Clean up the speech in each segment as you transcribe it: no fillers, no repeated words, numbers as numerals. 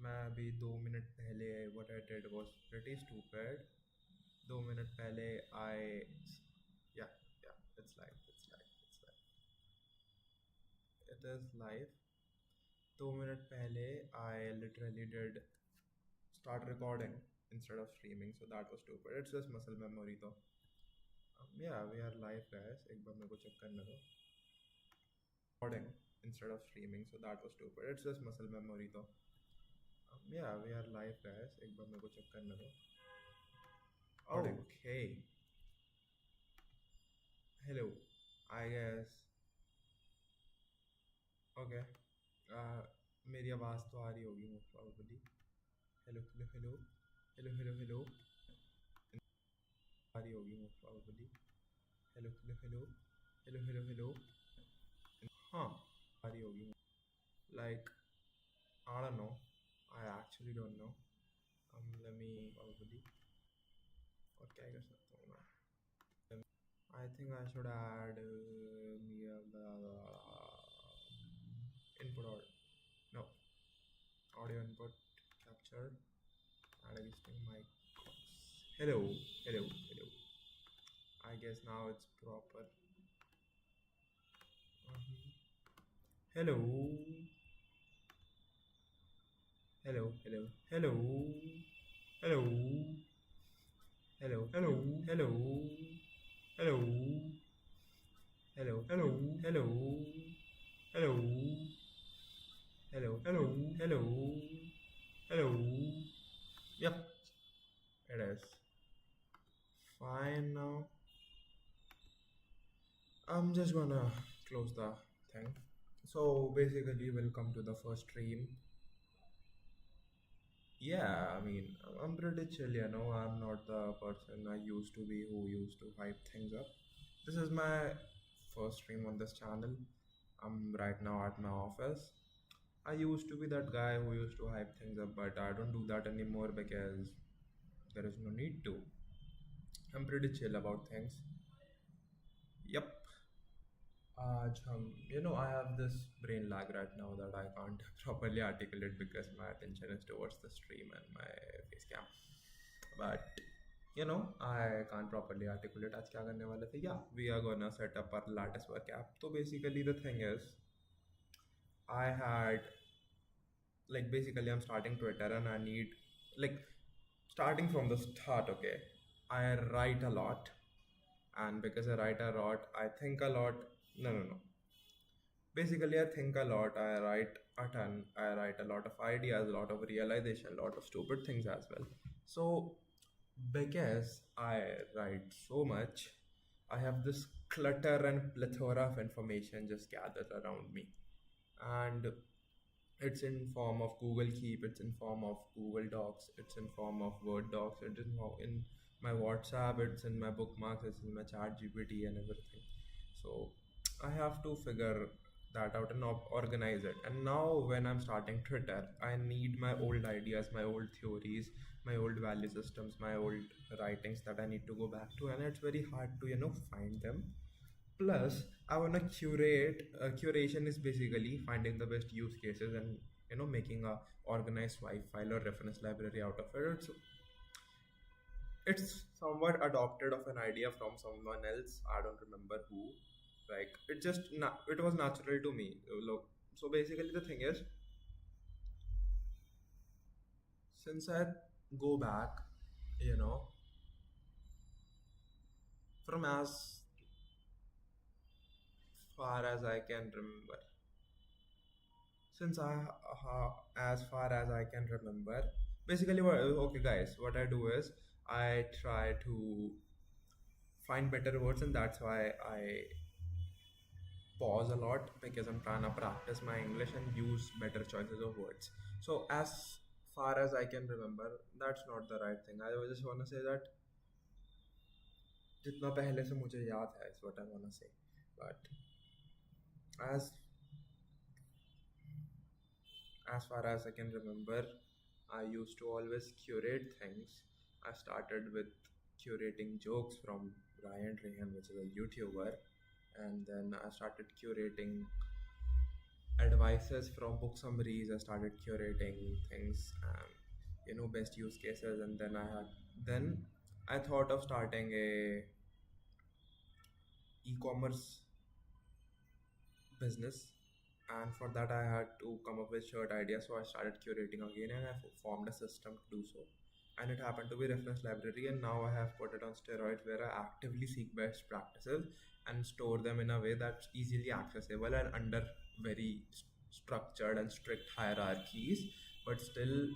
मैं अभी 2 मिनट पहले what I did was pretty stupid. 2 minute पहले I yeah yeah it's live. It is live. 2 minute पहले I literally did start recording instead of streaming, so that was stupid. It's just muscle memory though. Yeah, we are live guys. एक बार मेरे को check करने दो. Recording instead of streaming, so that was stupid. It's just muscle memory though. Yeah, we are live guys. एक बार मेरे को check करने दो. Okay. Hello. I guess. Okay. मेरी आवाज़ तो आ रही होगी most probably. Hello. आ रही होगी most probably. Hello. हाँ, आ रही होगी. Like, I don't know. I actually don't know. Let me probably. और क्या कर सकता हूँ मैं? I think I should add input or no audio input capture, add existing mic. Hello. I guess now it's proper. Hello. Hello. Yep, it is fine now. I'm just gonna close the thing. So basically, welcome to the first stream. Yeah, I mean, I'm pretty chill, I'm not the person I used to be who used to hype things up. This is my first stream on this channel. I'm right now at my office. I used to be that guy who used to hype things up, but I don't do that anymore because there is no need to. I'm pretty chill about things. Yep. आज हम I have this brain lag right now that I can't properly articulate because my attention is towards the stream and my face cam. But I can't properly articulate आज क्या करने वाले थे. Yeah, we are gonna set up our Latticework app. So basically the thing is, I had basically I'm starting Twitter and I need starting from the start. Okay, I write a lot, and because I write a lot, I think a lot. No. Basically, I think a lot. I write a ton. I write a lot of ideas, a lot of realization, a lot of stupid things as well. So, because I write so much, I have this clutter and plethora of information just gathered around me. And it's in form of Google Keep, it's in form of Google Docs, it's in form of Word docs, it's in my WhatsApp, it's in my bookmarks, it's in my chat GPT and everything. So I have to figure that out and organize it. And now when I'm starting Twitter, I need my old ideas, my old theories, my old value systems, my old writings that I need to go back to, and it's very hard to find them. Plus, I want to curate. Curation is basically finding the best use cases and making a organized WIFI file or reference library out of it. It's somewhat adopted of an idea from someone else. I don't remember who. It was natural to me. Look, so basically the thing is, since I go back, from as far as I can remember, as far as I can remember, basically okay guys, what I do is I try to find better words, and that's why I pause a lot, because I'm trying to practice my English and use better choices of words. So as far as I can remember, that's not the right thing. I just want to say that जितना पहले से मुझे याद है is what I want to say. But as far as I can remember, I used to always curate things. I started with curating jokes from Ryan Rehan, which is a YouTuber, and then I started curating advices from book summaries. I started curating things and best use cases, and then I thought of starting a e-commerce business, and for that I had to come up with shirt ideas. So I started curating again, and I formed a system to do so. And it happened to be reference library, and now I have put it on steroids where I actively seek best practices and store them in a way that's easily accessible and under very structured and strict hierarchies, but still,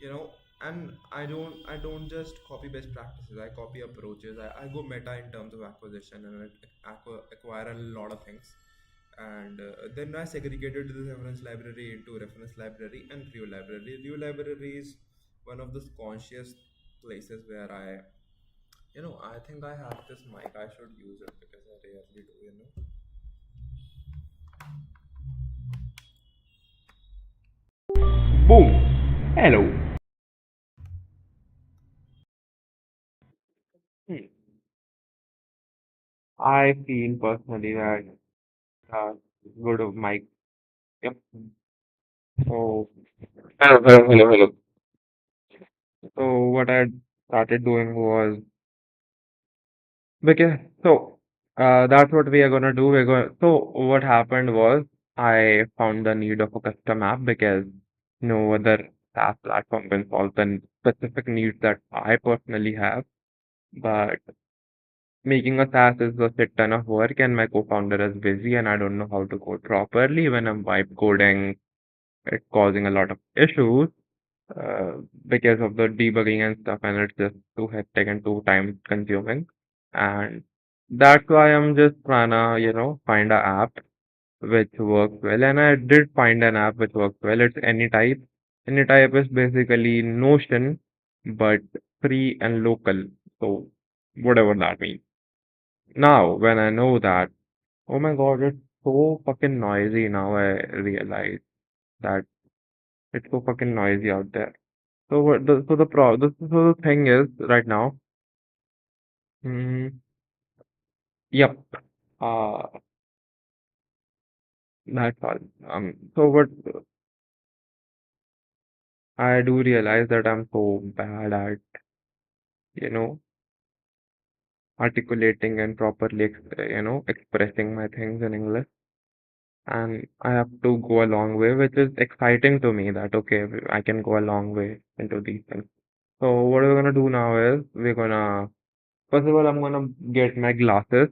you know and I don't just copy best practices. I copy approaches. I go meta in terms of acquisition, and acquire a lot of things. And then I segregated the reference library into reference library and review library. Review library is one of those conscious places where I think I have this mic. I should use it because I rarely do. Boom. Hello. Hmm. I feel personally that good of Mike. Yep. So hello. So what I started doing was because that's what we are gonna do. So what happened was I found the need of a custom app because no other SaaS platform can solve the specific needs that I personally have. But making a SaaS is a shit ton of work, and my co-founder is busy, and I don't know how to code properly. When I'm vibe coding, it's causing a lot of issues uh, because of the debugging and stuff, and it's just too hectic and too time consuming. And that's why I'm just trying to, find a app which works well. And I did find an app which works well. It's Anytype. Anytype is basically Notion, but free and local. So whatever that means. Now, when I know that, oh my God, it's so fucking noisy now. I realize that it's so fucking noisy out there. So so the thing is right now, mm, yep, uh, that's all. So what I do realize that I'm so bad at, you know, articulating and properly, expressing my things in English. And I have to go a long way, which is exciting to me that, okay, I can go a long way into these things. So what we're gonna do now is first of all, I'm gonna get my glasses.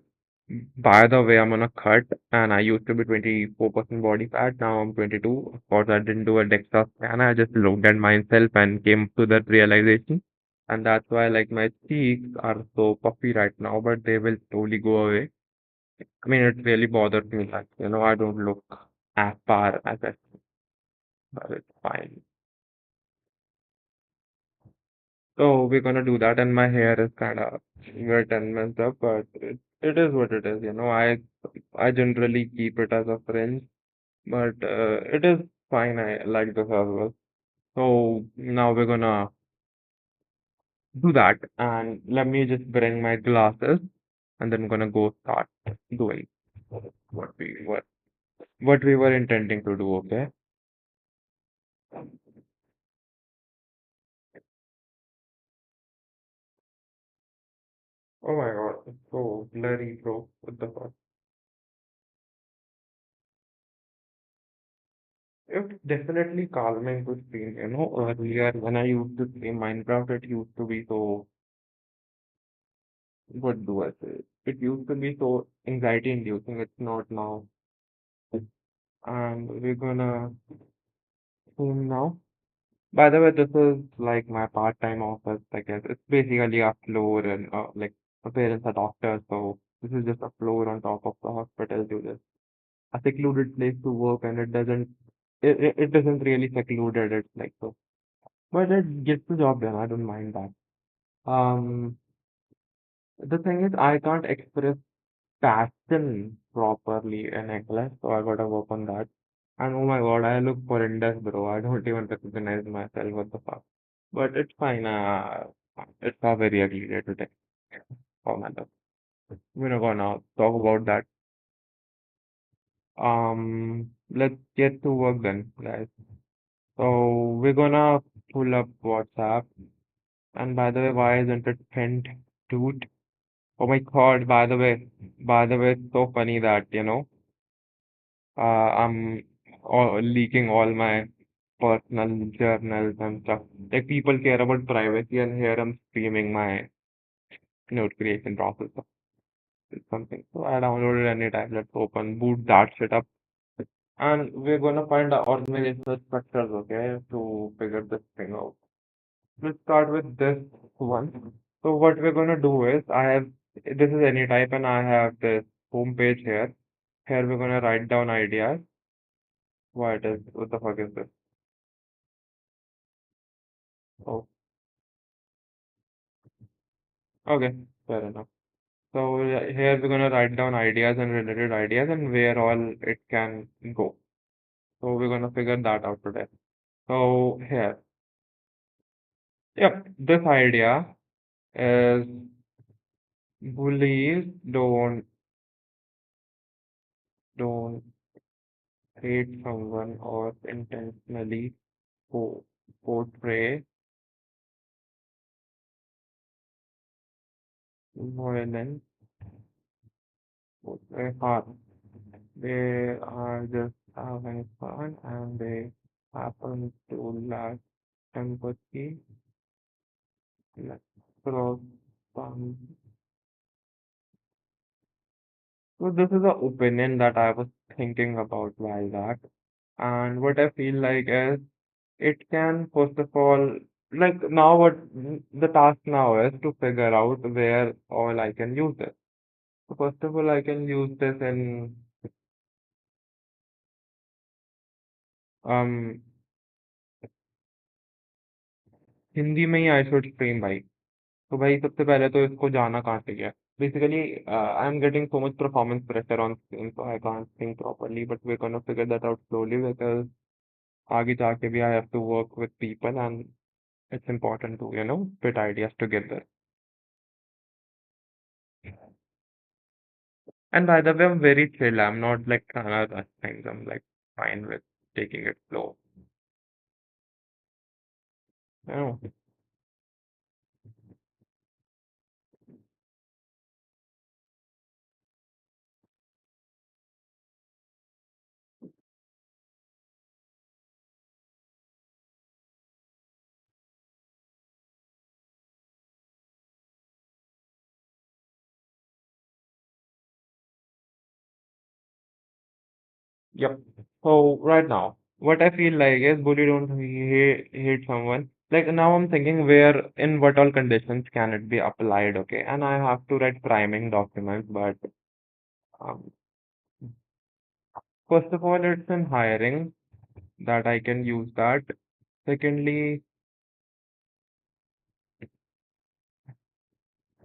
By the way, I'm on a cut, and I used to be 24% body fat. Now I'm 22. Of course, I didn't do a DEXA scan. I just looked at myself and came to that realization. And that's why, like, my cheeks are so puffy right now, but they will slowly go away. I mean, it really bothers me that, I don't look as far as I should, but it's fine. So we're gonna do that, and my hair is kind of wet and messed up, but it is what it is. I generally keep it as a fringe, but it is fine. I like this as well. So now we're gonna do that, and let me just bring my glasses, and then gonna go start doing what we were what we were intending to do. Okay. Oh my God, it's so blurry, bro. What the fuck? It's definitely calming to stream. Earlier when I used to play Minecraft, it used to be so, what do I say? It used to be so anxiety inducing. It's not now. And we're gonna stream now. By the way, this is like my part-time office, I guess. It's basically a floor, and like my parents are doctors, so this is just a floor on top of the hospital to just a secluded place to work, and it isn't really secluded. It's like so. But it gets the job done. I don't mind that. Um, the thing is, I can't express passion properly in English, so I gotta work on that. And oh my God, I look horrendous, bro. I don't even recognize myself. What the fuck? But it's fine. It's a very ugly day today. Oh my God. We're not gonna talk about that. let's get to work then, guys. So we're gonna pull up WhatsApp. And by the way, why isn't it pinned, dude? Oh my God, by the way, it's so funny that, I'm leaking all my personal journals and stuff. Like people care about privacy and here I'm streaming my note creation process or something. So I downloaded anytime. Let's open, boot that shit up. And we're gonna find the organizational structures, okay, to figure this thing out. Let's start with this one. So what we're gonna do is this is any type and I have this home page here. Here we're gonna write down ideas. What the fuck is this? Oh, okay, fair enough. So here we're gonna write down ideas and related ideas and where all it can go. So we're gonna figure that out today. So here, yep, this idea is bullies don't hate someone or intentionally po portray violence, portray harm. They are just having fun and they happen to lack empathy, lack cross boundaries. So this is an opinion that I was thinking about while back. And what I feel like is it can, first of all, like now what the task now is to figure out where all I can use this. So first of all, I can use this in um Hindi में ही I should frame भाई तो भाई सबसे पहले तो इसको जाना कहाँ से गया basically I am getting so much performance pressure on screen so I can't think properly but we gonna figure that out slowly because आगे जाके भी I have to work with people and it's important to put ideas together. And by the way, I'm very chill. I'm not like trying to rush things. I'm like fine with taking it slow. You know. Yep. So right now, what I feel like is bully don't hate someone. Like now I'm thinking where in what all conditions can it be applied, okay? And I have to write priming documents, but um, first of all, it's in hiring that I can use that. Secondly,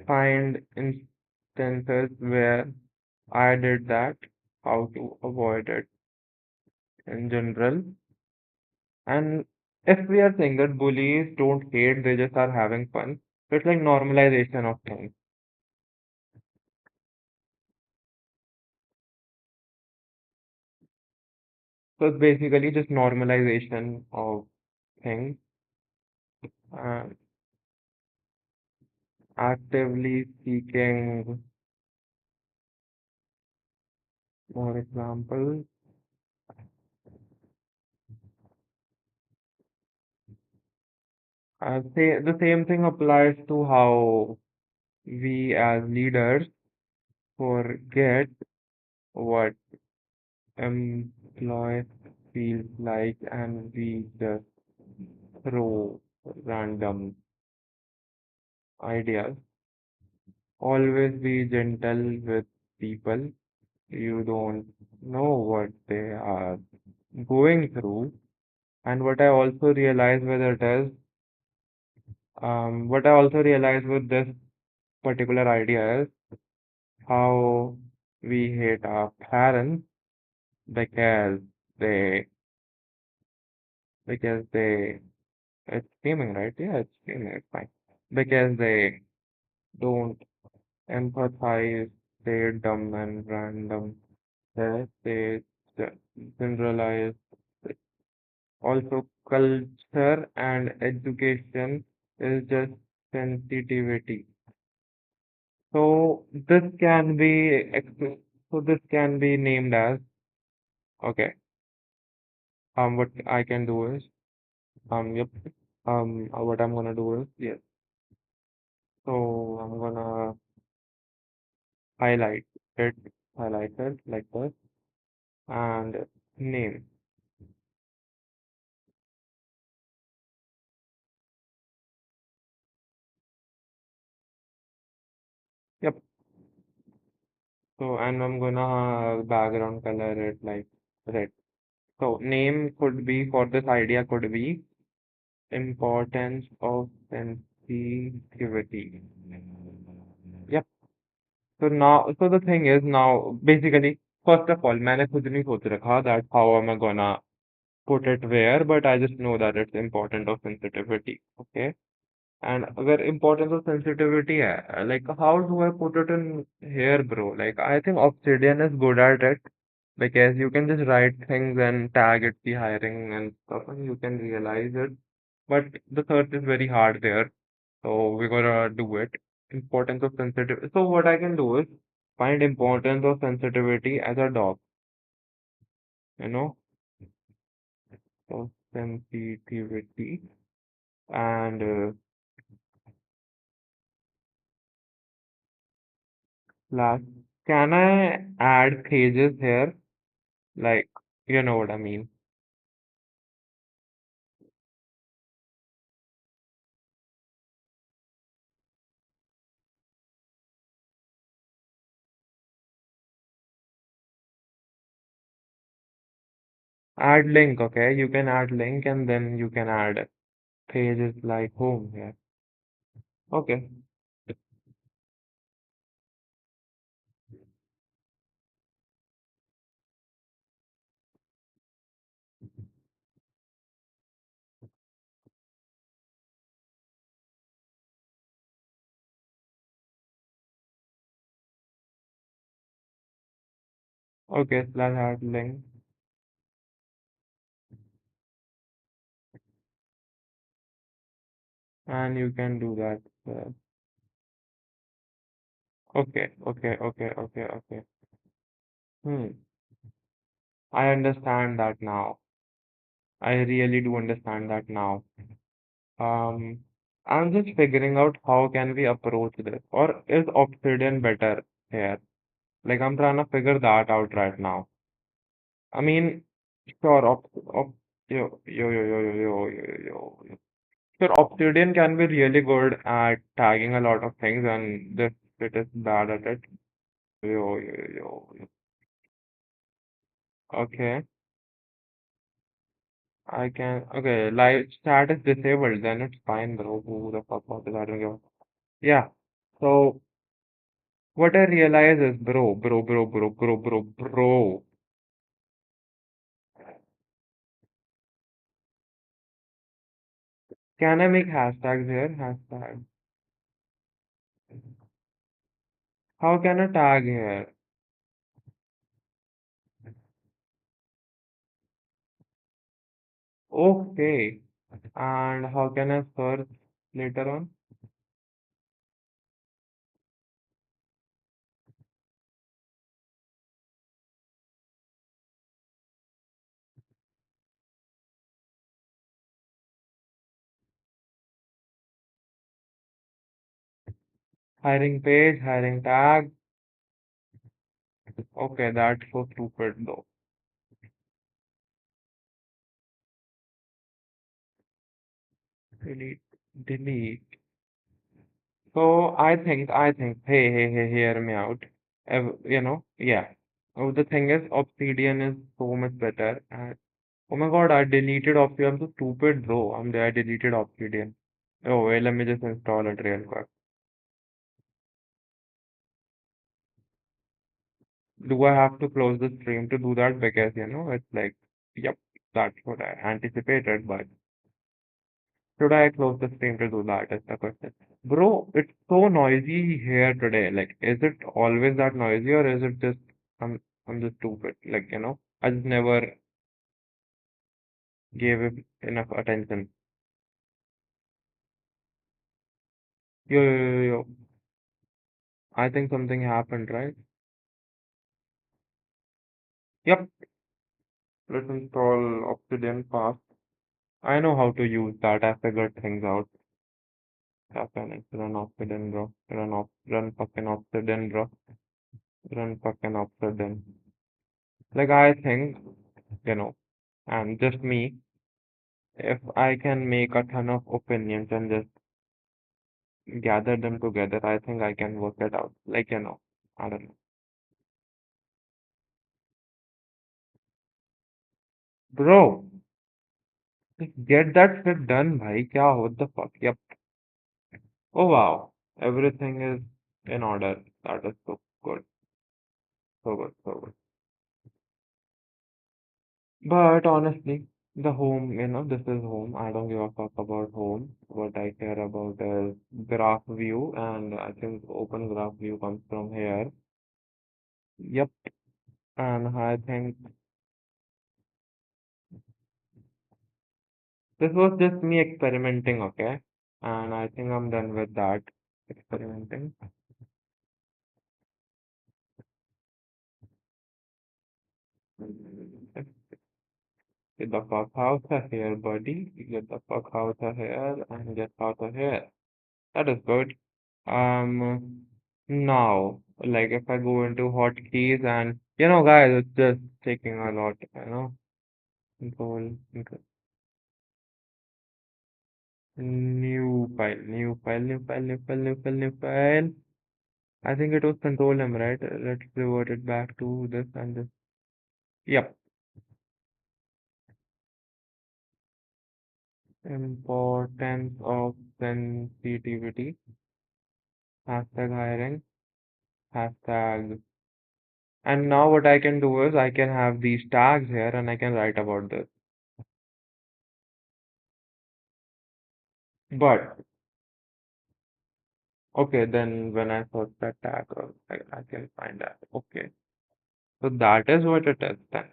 find instances where I did that, how to avoid it in general. And if we are saying that bullies don't hate, they just are having fun, so it's like normalization of things. So it's basically just normalization of things and actively seeking more examples. I say the same thing applies to how we as leaders forget what employees feel like and we just throw random ideas. Always be gentle with people. You don't know what they are going through. And what I also realized with this particular idea is how we hate our parents because they, because it's streaming, right? Yeah, it's streaming, it's fine. Because they don't empathize, they're dumb and random. They generalized. Also, culture and education is just sensitivity. So this can be so this can be named as okay. What I can do is yep. What I'm gonna do is yes. So I'm gonna highlight it, highlight it like this, and name. Yep. So and I'm gonna background color it like red. So name could be for this idea could be importance of sensitivity. Yep. So now, so the thing is now, basically, first of all, मैंने खुद नहीं सोच रखा that how am I gonna put it where, but I just know that it's important of sensitivity. Okay. And अगर importance of sensitivity है, like how do I put it in here, bro? Like I think Obsidian is good at it because you can just write things and tag it the hiring and stuff, and you can realize it. But the search is very hard there. So we're gonna do it. Importance of sensitivity. So what I can do is find importance of sensitivity as a dog, you know, so sensitivity and last. Can I add pages here? Like, you know what I mean. Add link, okay? You can add link and then you can add pages like home here. Okay, okay, slash add link and you can do that. Okay, okay, okay, okay, okay. Hmm. I understand that now. I really do understand that now. Um, I'm just figuring out how can we approach this, or is Obsidian better here? Like I'm trying to figure that out right now. I mean, sure, yo. Sure, Obsidian can be really good at tagging a lot of things, and this it is bad at it. Yo. Okay, I can. Okay, live chat is disabled, then it's fine, bro. Who the fuck was that? Yeah. So what I realize is, bro. Can I make hashtags here? Hashtag. How can I tag here? Okay. And how can I search later on? Hiring page, hiring tag. Okay, that's so stupid though. Delete, delete. So hey, hear me out. Yeah. Oh, the thing is, Obsidian is so much better. And oh my God, I deleted Obsidian. I'm so stupid, bro. I deleted Obsidian. Oh, wait, let me just install it real quick. Do I have to close the stream to do that? Because, it's like, yep, that's what I anticipated. But should I close the stream to do that? Is the question. Bro, it's so noisy here today. Like, is it always that noisy or is it just I'm just stupid? Like, I just never gave it enough attention. Yo, yo, yo, yo. I think something happened, right? Yep. Let's install Obsidian fast. I know how to use that. I figured things out. Happening. Run Obsidian, bro. Run fucking Obsidian, bro. Run fucking Obsidian. Like, I think, you know, and just me, if I can make a ton of opinions and just gather them together, I think I can work it out. Like, I don't know. Bro, just get that shit done, bhai. Kya, what the fuck? Yep. Oh, wow. Everything is in order. That is so good. So good, so good. But honestly, the home, this is home. I don't give a fuck about home. What I care about is graph view, and I think open graph view comes from here. Yep. And I think this was just me experimenting, okay? And I think I'm done with that experimenting. Get the fuck out of here, buddy. Get the fuck out of here and get out of here. That is good. Now, like if I go into hotkeys and guys, it's just taking a lot, control, new file, new file, new file, new file, new file, new file. I think it was control M, right? Let's revert it back to this and this. Yep. Importance of sensitivity. Hashtag hiring. Hashtag. And now what I can do is I can have these tags here and I can write about this. But okay, then when I search that tag, I can find that. Okay, so that is what it is then.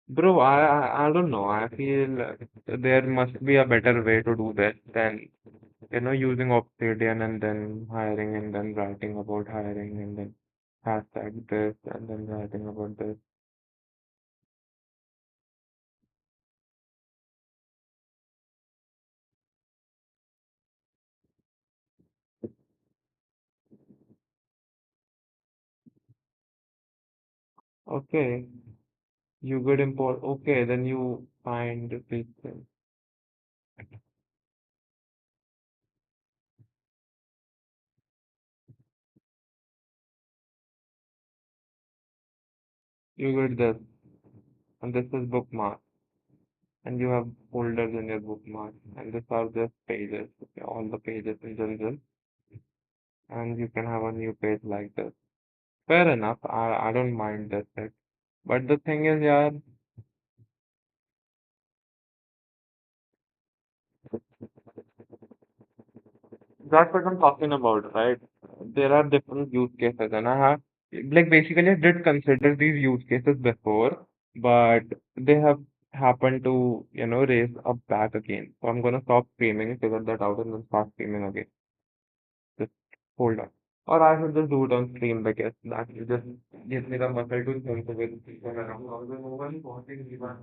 Bro, I don't know. I feel there must be a better way to do this than, using Obsidian and then hiring and then writing about hiring and then hashtag this and then writing about this. Okay, you could import. Okay, then you find this thing. You get this, and this is bookmark. And you have folders in your bookmark, and these are just pages, okay, all the pages in general, and you can have a new page like this. Fair enough, I don't mind this bit. But the thing is, yeah, that's what I'm talking about, right? There are different use cases, and I have, like, basically, I did consider these use cases before, but they have happened to, raise up back again. So I'm gonna stop screaming, figure that out, and then start screaming again. Just hold on. Or I should just do it on stream because that will just gives me the muscle to think with people around. Although no one is watching me, but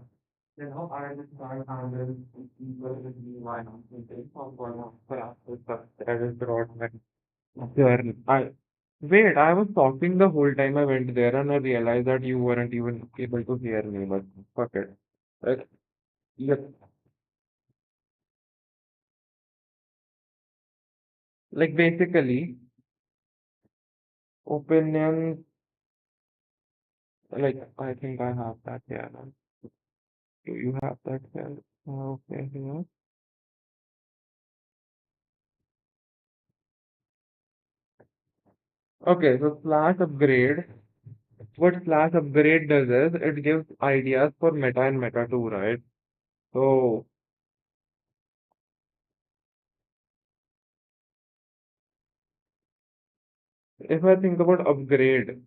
I just can't handle people with me why not thinking of going on for after stuff. I just brought my journey. Wait, I was talking the whole time I went there and I realized that you weren't even able to hear me, but fuck it. Like, yeah, like basically, opinions, like I think I have that here. Do you have that here? Okay, here. Okay, so slash upgrade. What slash upgrade does is it gives ideas for meta and meta 2, right? So, if I think about upgrade,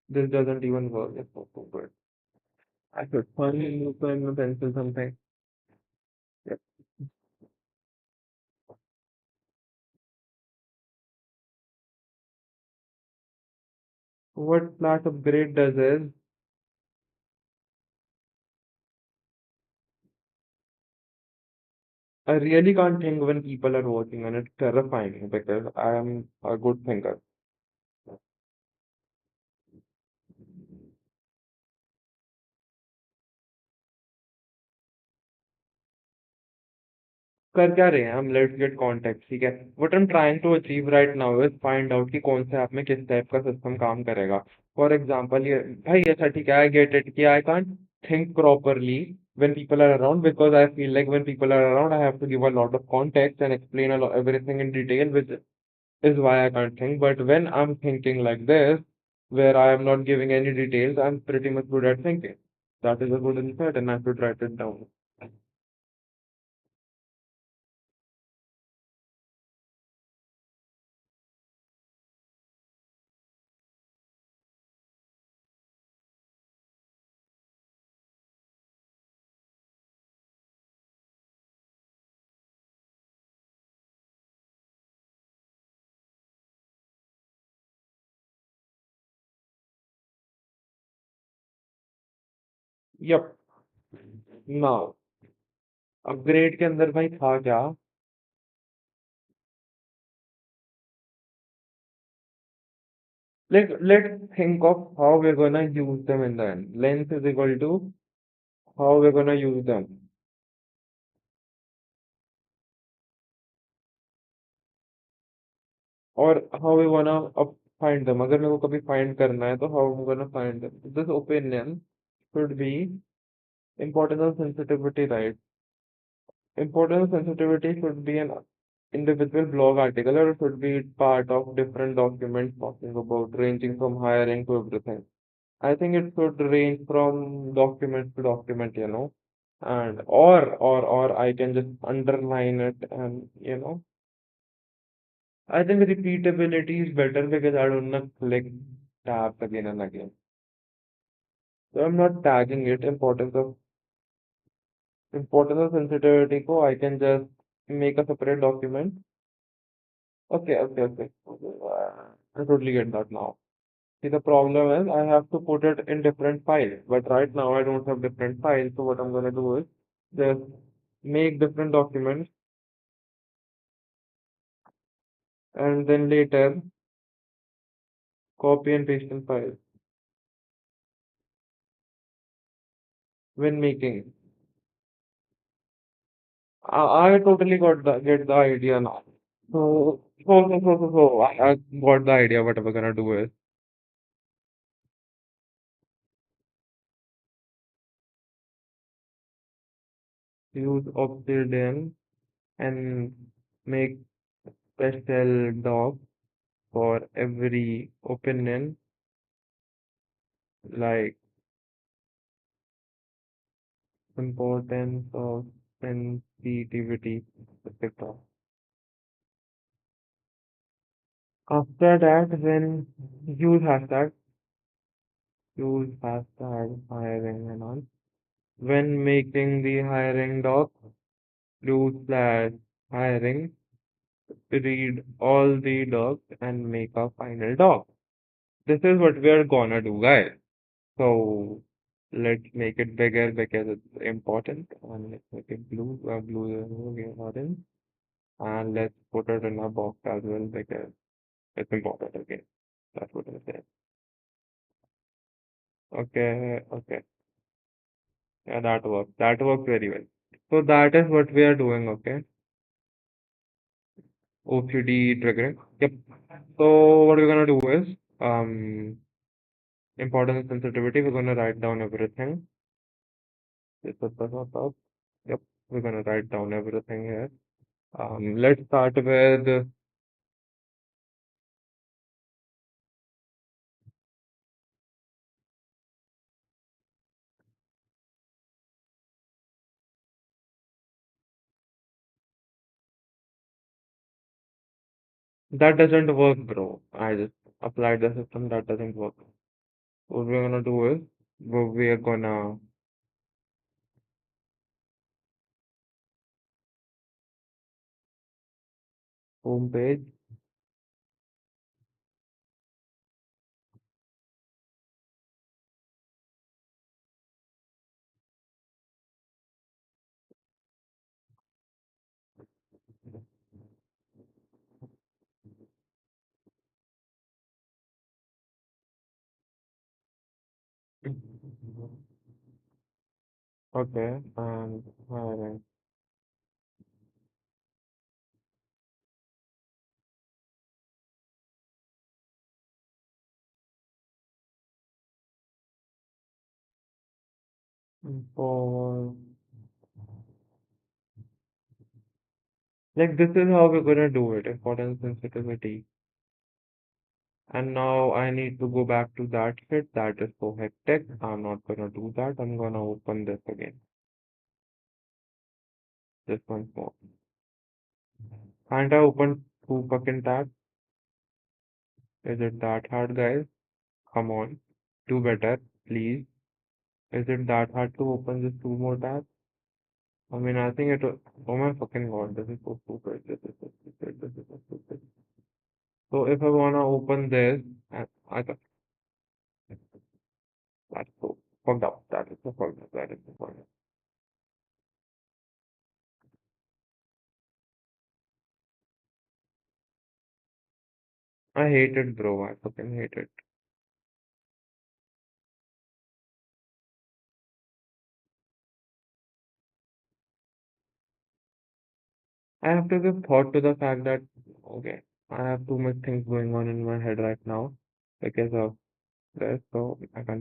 this doesn't even work. It's so stupid. I should find a pen, a pencil, something. Yep. What Flash upgrade does is, I really can't think when people are watching, and it's terrifying because I am a good thinker. कर क्या रहे हैं हम? Let's get context, ठीक है? What I am trying to achieve right now is find out कि कौन से ऐप में किस टाइप का सिस्टम काम करेगा। फॉर एग्जांपल, ये भाई ऐसा ठीक है, आई गेट इट कि आई can't think properly when people are around, because I feel like when people are around I have to give a lot of context and explain everything in detail, which is why I can't think. But when I'm thinking like this, where I am not giving any details, I'm pretty much good at thinking. That is a good insight and I should write it down. Yep. Now, upgrade के अंदर भाई था क्या? Let's think of how we're gonna use them in the end. Length is equal to how we're gonna use them, or how we wanna find them. अगर मेरे को कभी find करना है तो how I'm gonna find them. This opinion should be importance of sensitivity, right? Importance of sensitivity should be an individual blog article, or it should be part of different documents talking about ranging from hiring to everything. I think it should range from document to document, and or I can just underline it, and I think repeatability is better because I don't not click tabs again and again. So I'm not tagging it. Importance of sensitivity ko I can just make a separate document. Okay. I totally get that now. See, the problem is I have to put it in different files, but right now I don't have different files. So what I'm gonna do is just make different documents, and then later copy and paste in files when making. I totally get the idea now. I got the idea. What we're gonna do is use Obsidian and make special doc for every opinion, like importance of sensitivity, etc. After that, when use hashtag hiring and all. When making the hiring doc, do slash hiring, read all the docs and make a final doc. This is what we are gonna do, guys. So let's make it bigger because it's important. And let's make it blue, blue is orange. And let's put it in a box as well because it's important again. That's what I said. Okay. Yeah, that works. That works very well. So that is what we are doing, okay? OCD triggering. Yep. So what we're gonna do is, importance and sensitivity. We're gonna write down everything. Yep. We're gonna write down everything here. Let's start with, That doesn't work, bro. I just applied the system that doesn't work. What we're gonna do is we're gonna home page. Okay, and hiring. For like this is how we're gonna do it. Importance sensitivity. And now I need to go back to that sheet. That is so hectic. I'm not gonna do that. I'm gonna open this again. This one more. And I opened two fucking tabs. Is it that hard, guys? Come on. Do better, please. Is it that hard to open just two more tabs? I mean, I think it was. Oh my fucking god, this is so stupid. This is so stupid. This is so stupid. So if I wanna open this, I thought that's so fucked up. That is so fucked up. That is so fucked up. I hate it, bro. I fucking hate it. I have to give thought to the fact that, okay, I have too much things going on in my head right now because of this, so I can't